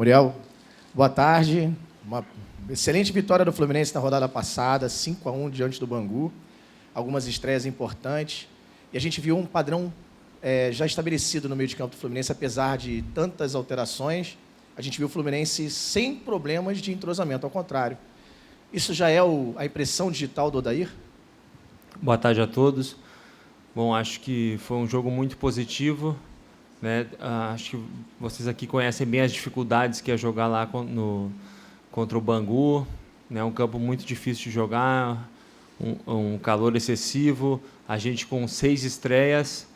Muriel, boa tarde. Uma excelente vitória do Fluminense na rodada passada, 5-1 diante do Bangu. Algumas estreias importantes. E a gente viu um padrão já estabelecido no meio de campo do Fluminense, apesar de tantas alterações. A gente viu o Fluminense sem problemas de entrosamento, ao contrário. Isso já é a impressão digital do Odair? Boa tarde a todos. Bom, acho que foi um jogo muito positivo, né? Acho que vocês aqui conhecem bem as dificuldades que é jogar lá contra o Bangu, né? Um campo muito difícil de jogar, um calor excessivo, a gente com 6 estreias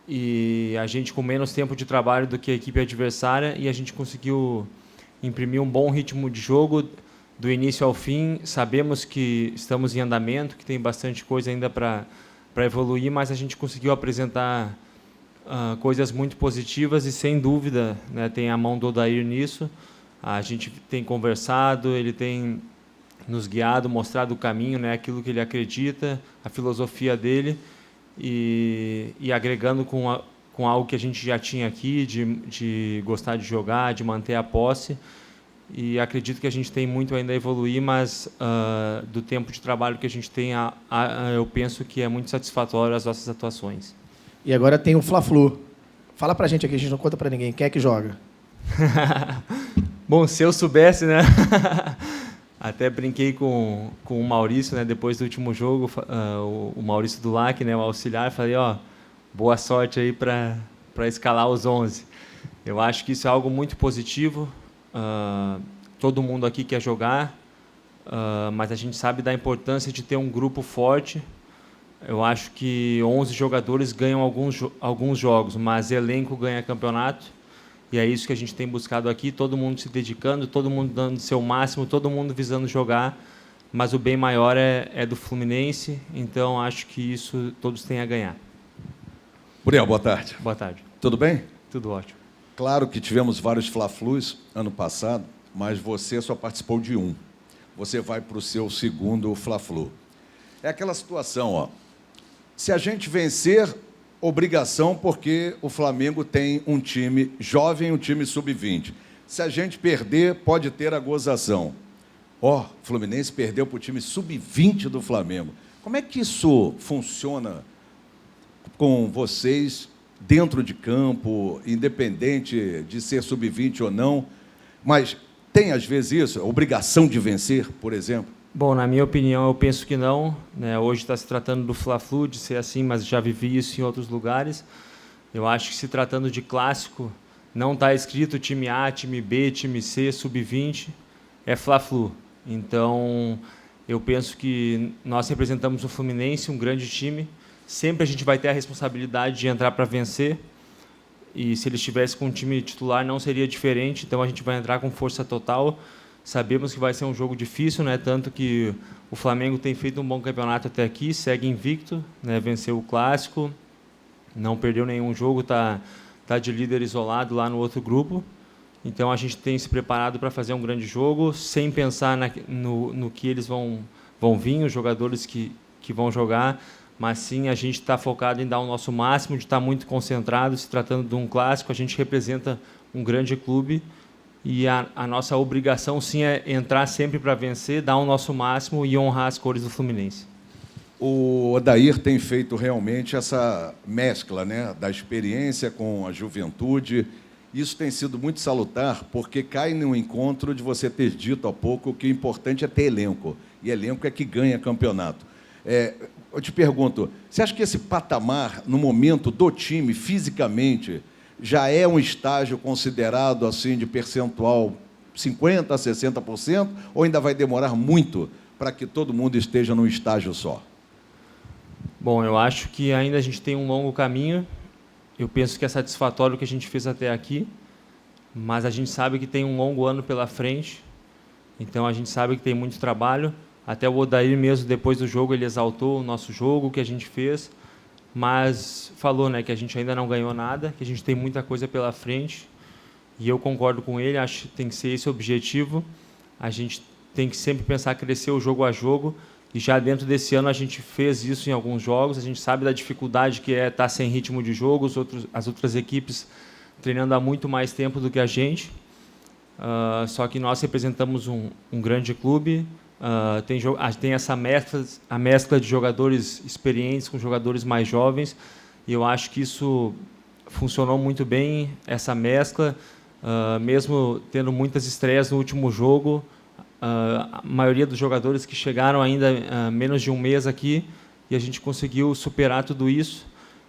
e a gente com menos tempo de trabalho do que a equipe adversária, e a gente conseguiu imprimir um bom ritmo de jogo do início ao fim. Sabemos que estamos em andamento, que tem bastante coisa ainda para evoluir, mas a gente conseguiu apresentar coisas muito positivas e, sem dúvida, né, tem a mão do Odair nisso. A gente tem conversado, ele tem nos guiado, mostrado o caminho, né, aquilo que ele acredita, a filosofia dele, e agregando com algo que a gente já tinha aqui, de gostar de jogar, de manter a posse. E acredito que a gente tem muito ainda a evoluir, mas do tempo de trabalho que a gente tem, eu penso que é muito satisfatório as nossas atuações. E agora tem o Fla-Flu. Fala pra gente aqui, a gente não conta pra ninguém. Quem é que joga? Bom, se eu soubesse, né? Até brinquei com o Maurício, né? Depois do último jogo, o Maurício Dulac, né? O auxiliar, falei, boa sorte aí para escalar os 11. Eu acho que isso é algo muito positivo. Todo mundo aqui quer jogar, mas a gente sabe da importância de ter um grupo forte. Eu acho que 11 jogadores ganham alguns jogos, mas elenco ganha campeonato. E é isso que a gente tem buscado aqui, todo mundo se dedicando, todo mundo dando o seu máximo, todo mundo visando jogar, mas o bem maior é do Fluminense, então acho que isso todos têm a ganhar. Muriel, boa tarde. Boa tarde. Tudo bem? Tudo ótimo. Claro que tivemos vários Fla-Flus ano passado, mas você só participou de um. Você vai para o seu segundo Fla-Flu. É aquela situação, se a gente vencer, obrigação, porque o Flamengo tem um time jovem, um time sub-20. Se a gente perder, pode ter a gozação. O Fluminense perdeu para o time sub-20 do Flamengo. Como é que isso funciona com vocês dentro de campo, independente de ser sub-20 ou não? Mas tem, às vezes, isso, a obrigação de vencer, por exemplo? Bom, na minha opinião, eu penso que não, né? Hoje está se tratando do Fla-Flu, de ser assim, mas já vivi isso em outros lugares. Eu acho que, se tratando de clássico, não está escrito time A, time B, time C, sub-20, é Fla-Flu. Então, eu penso que nós representamos o Fluminense, um grande time. Sempre a gente vai ter a responsabilidade de entrar para vencer. E se ele estivesse com um time titular, não seria diferente. Então, a gente vai entrar com força total. Sabemos que vai ser um jogo difícil, né? Tanto que o Flamengo tem feito um bom campeonato até aqui, segue invicto, né? Venceu o Clássico, não perdeu nenhum jogo, tá de líder isolado lá no outro grupo. Então, a gente tem se preparado para fazer um grande jogo, sem pensar no que eles vão vir, os jogadores que vão jogar, mas sim a gente está focado em dar o nosso máximo, de estar muito concentrado. Se tratando de um Clássico, a gente representa um grande clube, e a nossa obrigação, sim, é entrar sempre para vencer, dar o nosso máximo e honrar as cores do Fluminense. O Odair tem feito realmente essa mescla, né, da experiência com a juventude. Isso tem sido muito salutar, porque cai no encontro de você ter dito há pouco que o importante é ter elenco. E elenco é que ganha campeonato. Eu te pergunto, você acha que esse patamar, no momento do time, fisicamente, já é um estágio considerado assim de percentual 50% a 60%, ou ainda vai demorar muito para que todo mundo esteja num estágio só? Bom, eu acho que ainda a gente tem um longo caminho. Eu penso que é satisfatório o que a gente fez até aqui, mas a gente sabe que tem um longo ano pela frente, então a gente sabe que tem muito trabalho. Até o Odair mesmo, depois do jogo, ele exaltou o nosso jogo, o que a gente fez, mas falou, né, que a gente ainda não ganhou nada, que a gente tem muita coisa pela frente, e eu concordo com ele, acho que tem que ser esse o objetivo. A gente tem que sempre pensar crescer o jogo a jogo, e já dentro desse ano a gente fez isso em alguns jogos. A gente sabe da dificuldade que é estar sem ritmo de jogo, as outras equipes treinando há muito mais tempo do que a gente, Só que nós representamos um grande clube, tem essa mescla de jogadores experientes com jogadores mais jovens, e eu acho que isso funcionou muito bem, essa mescla, mesmo tendo muitas estreias no último jogo. A maioria dos jogadores que chegaram ainda menos de um mês aqui, e a gente conseguiu superar tudo isso,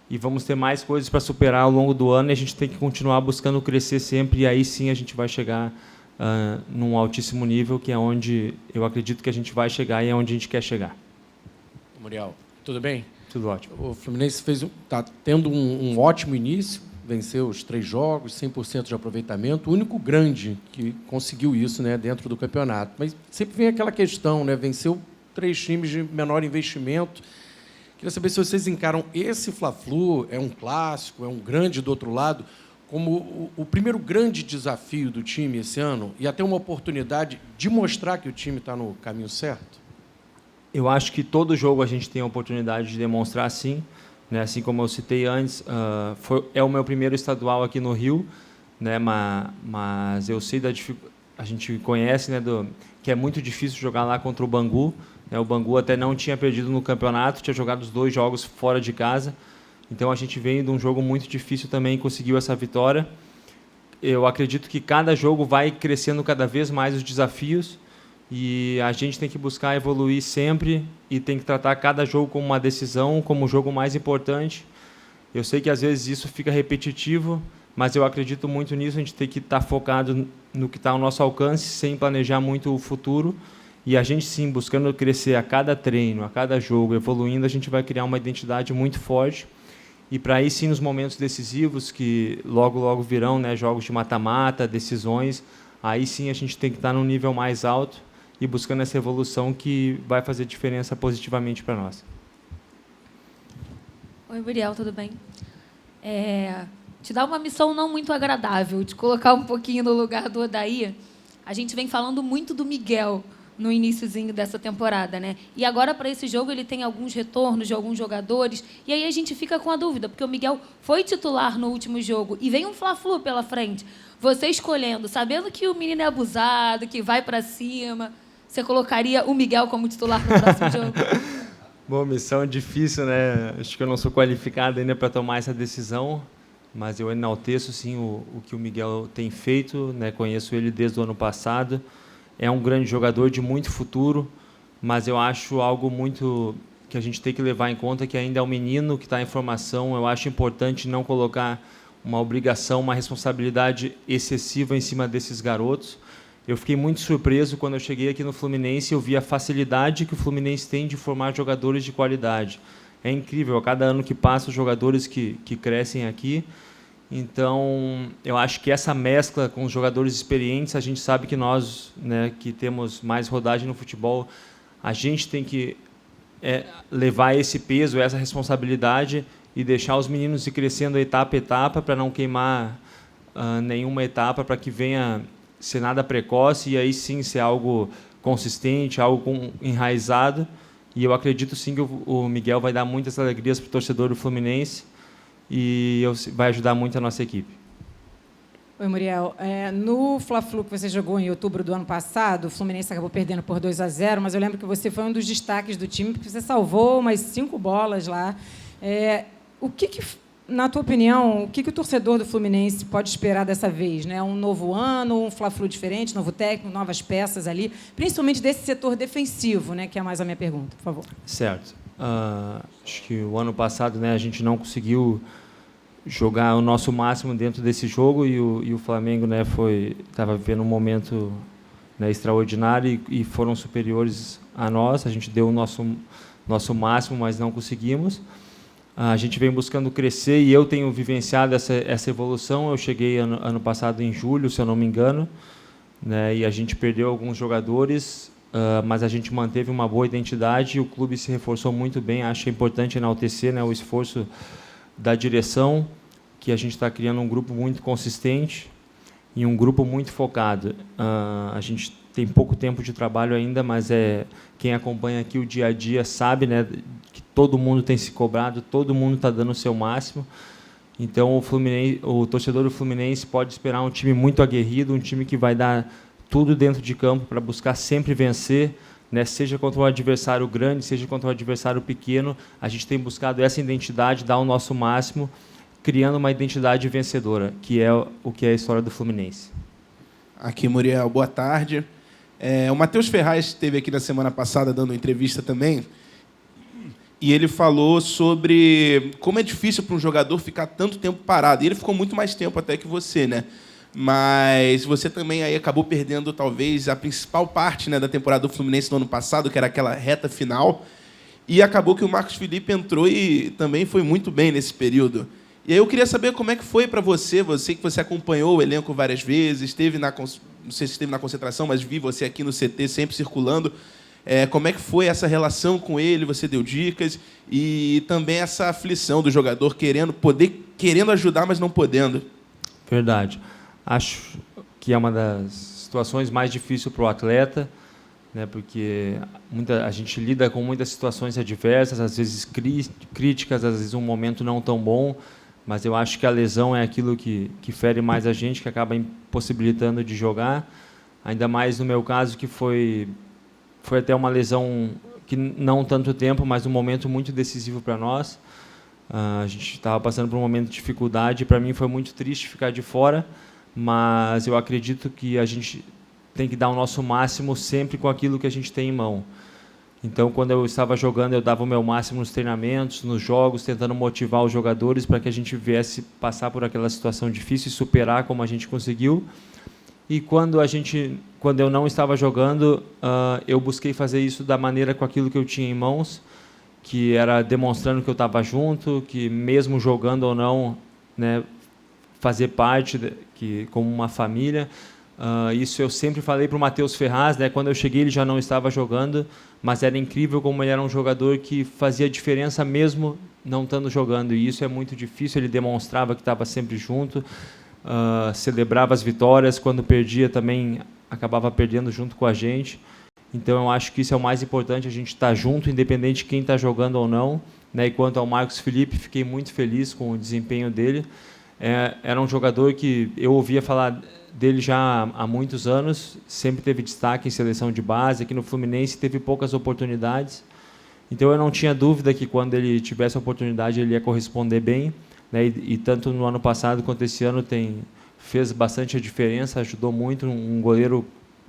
e vamos ter mais coisas para superar ao longo do ano, e a gente tem que continuar buscando crescer sempre, e aí sim a gente vai chegar num altíssimo nível, que é onde eu acredito que a gente vai chegar e é onde a gente quer chegar. Muriel, tudo bem? Tudo ótimo. O Fluminense está tendo um ótimo início, venceu os 3 jogos, 100% de aproveitamento, o único grande que conseguiu isso, né, dentro do campeonato. Mas sempre vem aquela questão, né, venceu 3 times de menor investimento. Queria saber se vocês encaram esse Fla-Flu, é um clássico, é um grande do outro lado, como o primeiro grande desafio do time esse ano e até uma oportunidade de mostrar que o time está no caminho certo? Eu acho que todo jogo a gente tem a oportunidade de demonstrar, sim. Né? Assim como eu citei antes, é o meu primeiro estadual aqui no Rio, né? Mas eu sei da dificuldade. A gente conhece, né, que é muito difícil jogar lá contra o Bangu. Né? O Bangu até não tinha perdido no campeonato, tinha jogado os 2 jogos fora de casa. Então a gente veio de um jogo muito difícil também e conseguiu essa vitória. Eu acredito que cada jogo vai crescendo cada vez mais os desafios e a gente tem que buscar evoluir sempre e tem que tratar cada jogo como uma decisão, como o jogo mais importante. Eu sei que às vezes isso fica repetitivo, mas eu acredito muito nisso. A gente tem que estar focado no que está ao nosso alcance, sem planejar muito o futuro. E a gente, sim, buscando crescer a cada treino, a cada jogo, evoluindo, a gente vai criar uma identidade muito forte. E para aí, sim, nos momentos decisivos, que logo virão, né, jogos de mata-mata, decisões, aí sim a gente tem que estar num nível mais alto e buscando essa evolução que vai fazer diferença positivamente para nós. Oi, Muriel, tudo bem? Te dá uma missão não muito agradável, de colocar um pouquinho no lugar do Odair. A gente vem falando muito do Miguel no iniciozinho dessa temporada, né? E agora, para esse jogo, ele tem alguns retornos de alguns jogadores, e aí a gente fica com a dúvida, porque o Miguel foi titular no último jogo, e vem um Fla-Flu pela frente. Você escolhendo, sabendo que o menino é abusado, que vai para cima, você colocaria o Miguel como titular no próximo jogo? Bom, missão difícil, né? Acho que eu não sou qualificado ainda para tomar essa decisão, mas eu enalteço, sim, o que o Miguel tem feito, né? Conheço ele desde o ano passado. É um grande jogador de muito futuro, mas eu acho algo muito que a gente tem que levar em conta, que ainda é um menino que está em formação. Eu acho importante não colocar uma obrigação, uma responsabilidade excessiva em cima desses garotos. Eu fiquei muito surpreso quando eu cheguei aqui no Fluminense e eu vi a facilidade que o Fluminense tem de formar jogadores de qualidade. É incrível, a cada ano que passa, os jogadores que crescem aqui. Então, eu acho que essa mescla com os jogadores experientes, a gente sabe que nós, né, que temos mais rodagem no futebol, a gente tem que levar esse peso, essa responsabilidade e deixar os meninos ir crescendo etapa a etapa para não queimar nenhuma etapa, para que venha ser nada precoce e aí sim ser algo consistente, algo enraizado. E eu acredito sim que o Miguel vai dar muitas alegrias para o torcedor do Fluminense e vai ajudar muito a nossa equipe. Oi, Muriel. No Fla-Flu que você jogou em outubro do ano passado, o Fluminense acabou perdendo por 2-0, mas eu lembro que você foi um dos destaques do time, porque você salvou umas 5 bolas lá. Na tua opinião, o que o torcedor do Fluminense pode esperar dessa vez? Né? Um novo ano, um Fla-Flu diferente, novo técnico, novas peças ali, principalmente desse setor defensivo, né, que é mais a minha pergunta, por favor. Certo. Acho que o ano passado, né, a gente não conseguiu jogar o nosso máximo dentro desse jogo e o Flamengo, né, estava vivendo um momento, né, extraordinário e foram superiores a nós. A gente deu o nosso máximo, mas não conseguimos. A gente vem buscando crescer e eu tenho vivenciado essa evolução. Eu cheguei ano passado em julho, se eu não me engano, né, e a gente perdeu alguns jogadores, mas a gente manteve uma boa identidade e o clube se reforçou muito bem. Acho importante enaltecer, né, o esforço da direção, que a gente está criando um grupo muito consistente e um grupo muito focado. A gente tem pouco tempo de trabalho ainda, mas quem acompanha aqui o dia a dia sabe, né, que todo mundo tem se cobrado, todo mundo está dando o seu máximo. Então, o torcedor do Fluminense pode esperar um time muito aguerrido, um time que vai dar tudo dentro de campo para buscar sempre vencer, né? Seja contra um adversário grande, seja contra um adversário pequeno. A gente tem buscado essa identidade, dar o nosso máximo, criando uma identidade vencedora, que é o que é a história do Fluminense. Aqui, Muriel, boa tarde. O Matheus Ferraz esteve aqui na semana passada dando uma entrevista também, e ele falou sobre como é difícil para um jogador ficar tanto tempo parado. E ele ficou muito mais tempo até que você, né? Mas você também aí acabou perdendo, talvez, a principal parte, né, da temporada do Fluminense no ano passado, que era aquela reta final. E acabou que o Marcos Felipe entrou e também foi muito bem nesse período. E aí eu queria saber como é que foi para você que você acompanhou o elenco várias vezes, não sei se esteve na concentração, mas vi você aqui no CT sempre circulando. Como é que foi essa relação com ele? Você deu dicas e também essa aflição do jogador querendo ajudar, mas não podendo. Verdade. Acho que é uma das situações mais difíceis para o atleta, né? Porque a gente lida com muitas situações adversas, às vezes críticas, às vezes um momento não tão bom, mas eu acho que a lesão é aquilo que fere mais a gente, que acaba impossibilitando de jogar. Ainda mais no meu caso, que foi até uma lesão que não tanto tempo, mas um momento muito decisivo para nós. A gente estava passando por um momento de dificuldade, e para mim foi muito triste ficar de fora, mas eu acredito que a gente tem que dar o nosso máximo sempre com aquilo que a gente tem em mão. Então, quando eu estava jogando, eu dava o meu máximo nos treinamentos, nos jogos, tentando motivar os jogadores para que a gente viesse passar por aquela situação difícil e superar como a gente conseguiu. E quando eu não estava jogando, eu busquei fazer isso da maneira com aquilo que eu tinha em mãos, que era demonstrando que eu estava junto, que mesmo jogando ou não, né, fazer parte como uma família. Isso eu sempre falei para o Matheus Ferraz, né? Quando eu cheguei ele já não estava jogando, mas era incrível como ele era um jogador que fazia diferença mesmo não estando jogando, e isso é muito difícil. Ele demonstrava que estava sempre junto, celebrava as vitórias, quando perdia também acabava perdendo junto com a gente. Então eu acho que isso é o mais importante, a gente estar junto, independente de quem está jogando ou não, né? E quanto ao Marcos Felipe, fiquei muito feliz com o desempenho dele. Era um jogador que eu ouvia falar dele já há muitos anos, sempre teve destaque em seleção de base, aqui no Fluminense teve poucas oportunidades, então eu não tinha dúvida que quando ele tivesse a oportunidade ele ia corresponder bem, né? E tanto no ano passado quanto esse ano fez bastante a diferença, ajudou muito, um goleiro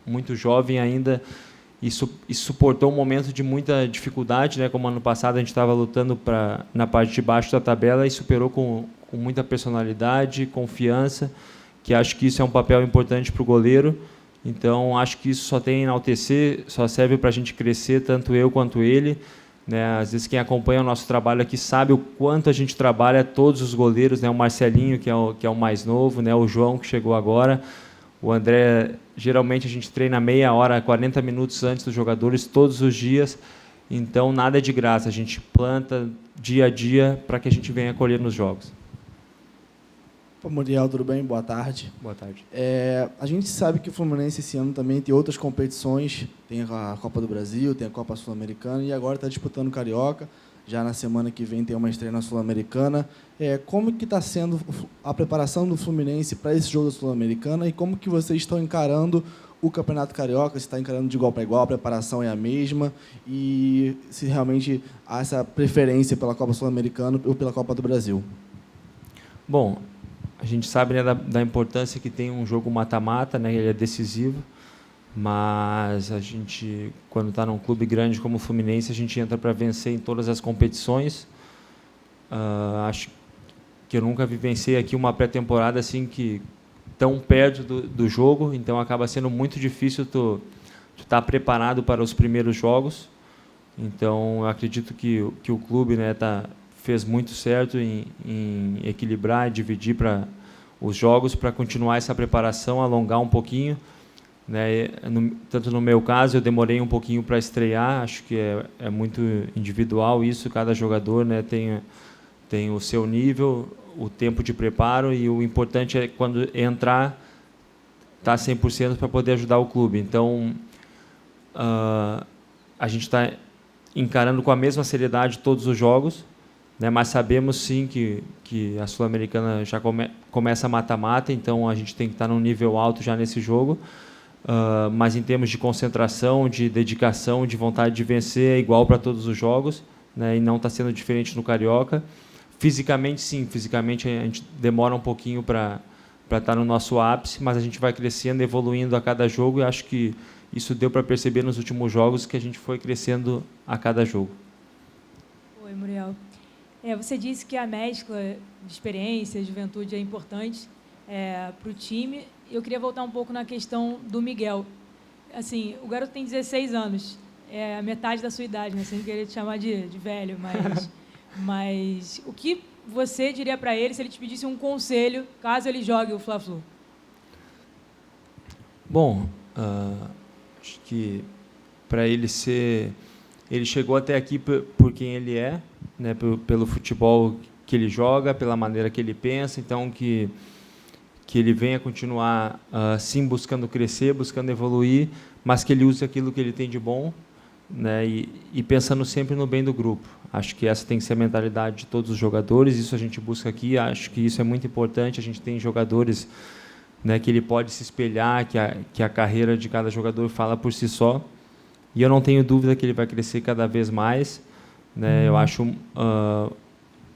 muito jovem ainda, e suportou um momento de muita dificuldade, né? Como ano passado a gente estava lutando na parte de baixo da tabela, e superou com muita personalidade, confiança, que acho que isso é um papel importante para o goleiro. Então, acho que isso só tem a enaltecer, só serve para a gente crescer, tanto eu quanto ele, né? Às vezes, quem acompanha o nosso trabalho aqui sabe o quanto a gente trabalha, todos os goleiros, né? O Marcelinho, que é o mais novo, né? O João, que chegou agora, o André. Geralmente, a gente treina meia hora, 40 minutos antes dos jogadores, todos os dias. Então, nada é de graça, a gente planta dia a dia para que a gente venha colher nos jogos. Muriel, tudo bem? Boa tarde. Boa tarde. A gente sabe que o Fluminense esse ano também tem outras competições, tem a Copa do Brasil, tem a Copa Sul-Americana e agora está disputando o Carioca. Já na semana que vem tem uma estreia na Sul-Americana. Como que está sendo a preparação do Fluminense para esse jogo da Sul-Americana e como que vocês estão encarando o Campeonato Carioca? Se está encarando de igual para igual, a preparação é a mesma e se realmente há essa preferência pela Copa Sul-Americana ou pela Copa do Brasil? Bom, a gente sabe, né, da importância que tem um jogo mata-mata, né? Ele é decisivo, mas a gente, quando está num clube grande como o Fluminense, a gente entra para vencer em todas as competições. Acho que eu nunca vivenciei aqui uma pré-temporada assim que tão perto do jogo, então acaba sendo muito difícil tu estar preparado para os primeiros jogos. Então, eu acredito que o clube, né, fez muito certo em equilibrar e dividir para os jogos para continuar essa preparação, alongar um pouquinho, né? Tanto no meu caso, eu demorei um pouquinho para estrear, acho que é muito individual isso, cada jogador, né, tem o seu nível, o tempo de preparo, e o importante é quando entrar, estar 100% para poder ajudar o clube. Então, a gente está encarando com a mesma seriedade todos os jogos, né? Mas sabemos sim que a Sul-Americana já começa mata-mata, então a gente tem que estar num nível alto já nesse jogo. Mas em termos de concentração, de dedicação, de vontade de vencer, é igual para todos os jogos, né? E não está sendo diferente no Carioca. Fisicamente, sim, fisicamente a gente demora um pouquinho para estar no nosso ápice, mas a gente vai crescendo, evoluindo a cada jogo, e acho que isso deu para perceber nos últimos jogos, que a gente foi crescendo a cada jogo. Oi, Muriel. Você disse que a mescla de experiência e juventude é importante para o time. Eu queria voltar um pouco na questão do Miguel. Assim, o garoto tem 16 anos, é a metade da sua idade, né? Sem querer te chamar de velho, mas o que você diria para ele se ele te pedisse um conselho, caso ele jogue o Fla-Flu? Bom, acho que para ele ser... Ele chegou até aqui por quem ele é, né? Pelo futebol que ele joga, pela maneira que ele pensa, então que ele venha continuar, sim, buscando crescer, buscando evoluir, mas que ele use aquilo que ele tem de bom, né? E pensando sempre no bem do grupo. Acho que essa tem que ser a mentalidade de todos os jogadores, isso a gente busca aqui, acho que isso é muito importante. A gente tem jogadores, né, que ele pode se espelhar, que a carreira de cada jogador fala por si só, e eu não tenho dúvida que ele vai crescer cada vez mais, né? Eu acho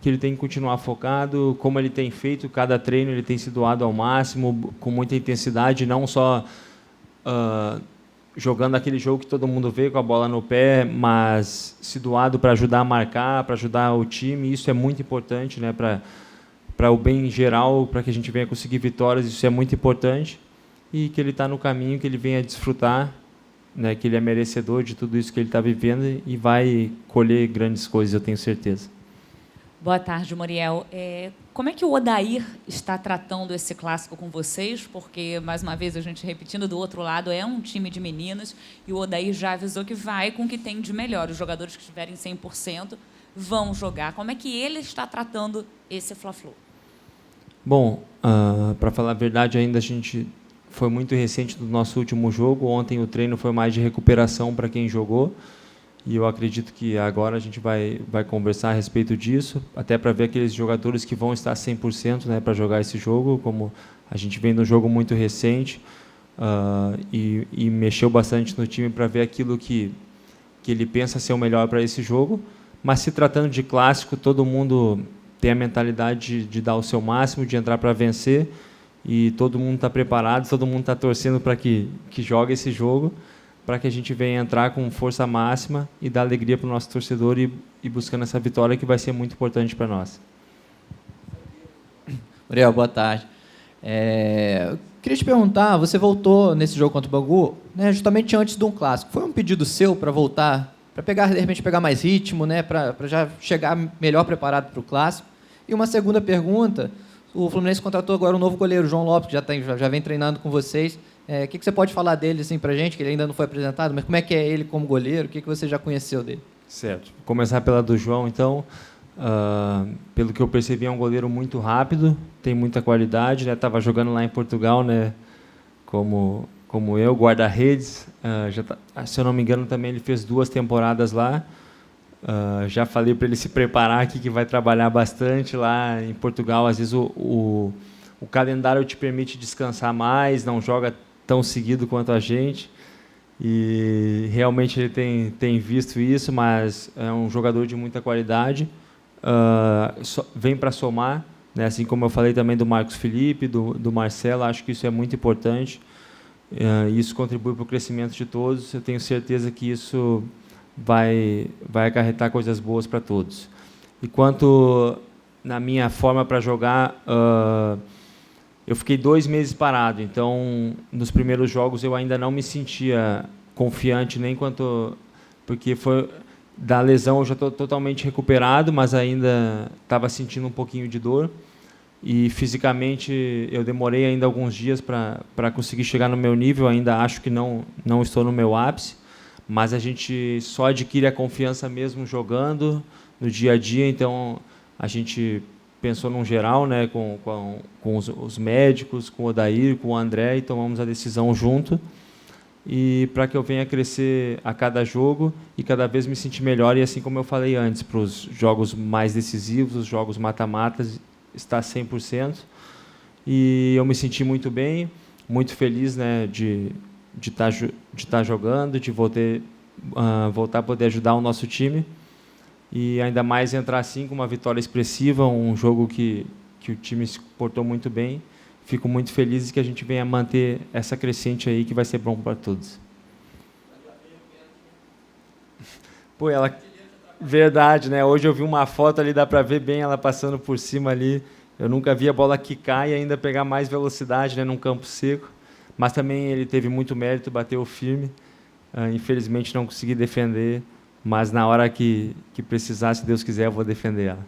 que ele tem que continuar focado, como ele tem feito, cada treino ele tem se doado ao máximo, com muita intensidade, não só jogando aquele jogo que todo mundo vê com a bola no pé, mas se doado para ajudar a marcar, para ajudar o time. Isso é muito importante, né, para o bem geral, para que a gente venha conseguir vitórias. Isso é muito importante, e que ele está no caminho, que ele venha desfrutar, né, que ele é merecedor de tudo isso que ele está vivendo e vai colher grandes coisas, eu tenho certeza. Boa tarde, Muriel. Como é que o Odair está tratando esse clássico com vocês? Porque, mais uma vez, a gente repetindo, do outro lado, é um time de meninas, e o Odair já avisou que vai com o que tem de melhor. Os jogadores que estiverem 100% vão jogar. Como é que ele está tratando esse Fla-Flu? Bom, para falar a verdade, ainda a gente foi muito recente do nosso último jogo. Ontem o treino foi mais de recuperação para quem jogou, e eu acredito que agora a gente vai conversar a respeito disso, até para ver aqueles jogadores que vão estar 100%, né, para jogar esse jogo, como a gente vem de um jogo muito recente, e mexeu bastante no time para ver aquilo que ele pensa ser o melhor para esse jogo. Mas, se tratando de clássico, todo mundo tem a mentalidade de dar o seu máximo, de entrar para vencer, e todo mundo está preparado, todo mundo está torcendo para que jogue esse jogo, para que a gente venha entrar com força máxima e dar alegria para o nosso torcedor e buscando essa vitória, que vai ser muito importante para nós. Muriel, boa tarde. Queria te perguntar, você voltou nesse jogo contra o Bangu, né, justamente antes de um clássico. Foi um pedido seu para voltar, para de repente pegar mais ritmo, né, para já chegar melhor preparado para o clássico? E uma segunda pergunta: o Fluminense contratou agora um novo goleiro, João Lopes, que já vem treinando com vocês. O que você pode falar dele assim, para a gente, que ele ainda não foi apresentado, mas como é que é ele como goleiro? O que você já conheceu dele? Certo. Vou começar pela do João, então. Pelo que eu percebi, é um goleiro muito rápido, tem muita qualidade, né? Estava jogando lá em Portugal, né? Como eu, guarda-redes. Se eu não me engano, também ele fez 2 temporadas lá. Já falei para ele se preparar aqui, que vai trabalhar bastante lá em Portugal. Às vezes o calendário te permite descansar mais, não joga tão seguido quanto a gente, e realmente ele tem visto isso, mas é um jogador de muita qualidade, vem para somar, né? Assim como eu falei também do Marcos Felipe, do Marcelo. Acho que isso é muito importante, isso contribui para o crescimento de todos. Eu tenho certeza que isso vai acarretar coisas boas para todos. E quanto na minha forma para jogar, eu fiquei 2 meses parado, então nos primeiros jogos eu ainda não me sentia confiante, nem porque da lesão eu já estou totalmente recuperado, mas ainda estava sentindo um pouquinho de dor, e fisicamente eu demorei ainda alguns dias para conseguir chegar no meu nível. Ainda acho que não estou no meu ápice, mas a gente só adquire a confiança mesmo jogando no dia a dia. Então a gente pensou num geral, né, com os médicos, com o Odair, com o André, e tomamos a decisão junto. e para que eu venha crescer a cada jogo e cada vez me sentir melhor. E assim como eu falei antes, para os jogos mais decisivos, os jogos mata-matas, estar 100%. E eu me senti muito bem, muito feliz, né, de estar jogando, de voltar a poder ajudar o nosso time. E ainda mais entrar assim com uma vitória expressiva, um jogo que o time se portou muito bem. Fico muito feliz que a gente venha manter essa crescente aí, que vai ser bom para todos. Pô, ela... Verdade, né? Hoje eu vi uma foto ali, dá para ver bem ela passando por cima ali. Eu nunca vi a bola quicar e ainda pegar mais velocidade, né, num campo seco. Mas também ele teve muito mérito, bateu firme. Infelizmente não consegui defender, mas na hora que precisar, se Deus quiser, eu vou defender ela.